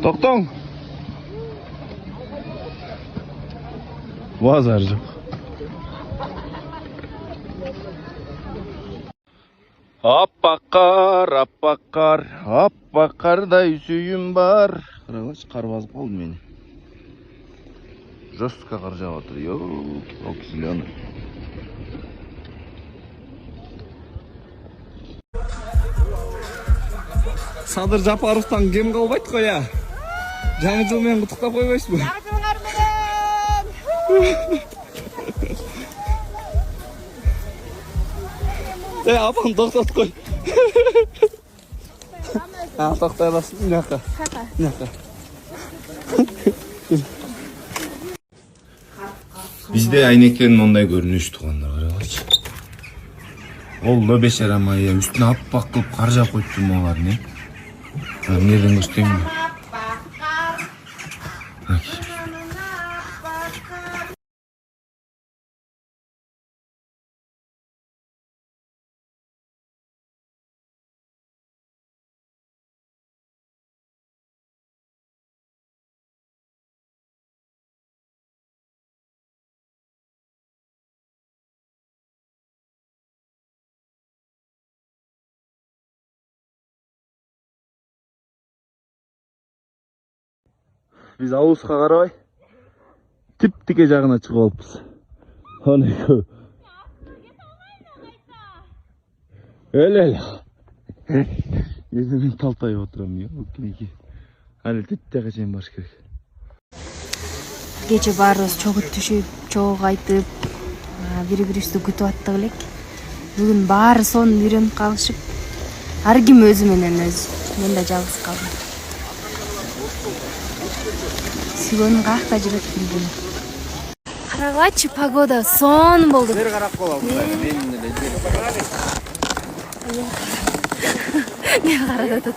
Токтоң. Базар жок. Аппақ қардай сүйім бар. Қарағач, қар басып қалды мені. Жестко қар жауып жатыр. Ёк, зеленый. Садыр Жапаровтан кем қалбайды қой я. Жаңы жылмен құттықтап қойбайсыз ба? Апам тоқтат қой. Тоқтай аласың, мынақа. Bizde ayneklerin onday görünüş tuğanlar var. Ол да бешара майя үстүнө аппак кылып кар жаап койуптум алар не? Эмнеден көрсөтөйүн? Biz ауызға қарабай тип-тике жағына шығып алыппыз. Онайко. Өле. Мен талтайып отырамын я. Әлі тип-тике чейин баш керек. Кече баарыбыз чогут түшүп, чогуу айтып, бири-бирибизди күтүп аттык элек. Бүгүн баары сонун үйрөнүп калышып, ар ким өзү менен өзү. Мен да жалгыз калдым. Сүйгөнүм каякта жүрөт билбейм. Карагачы, погода сонун болду. Бери карап калабыз. Не карады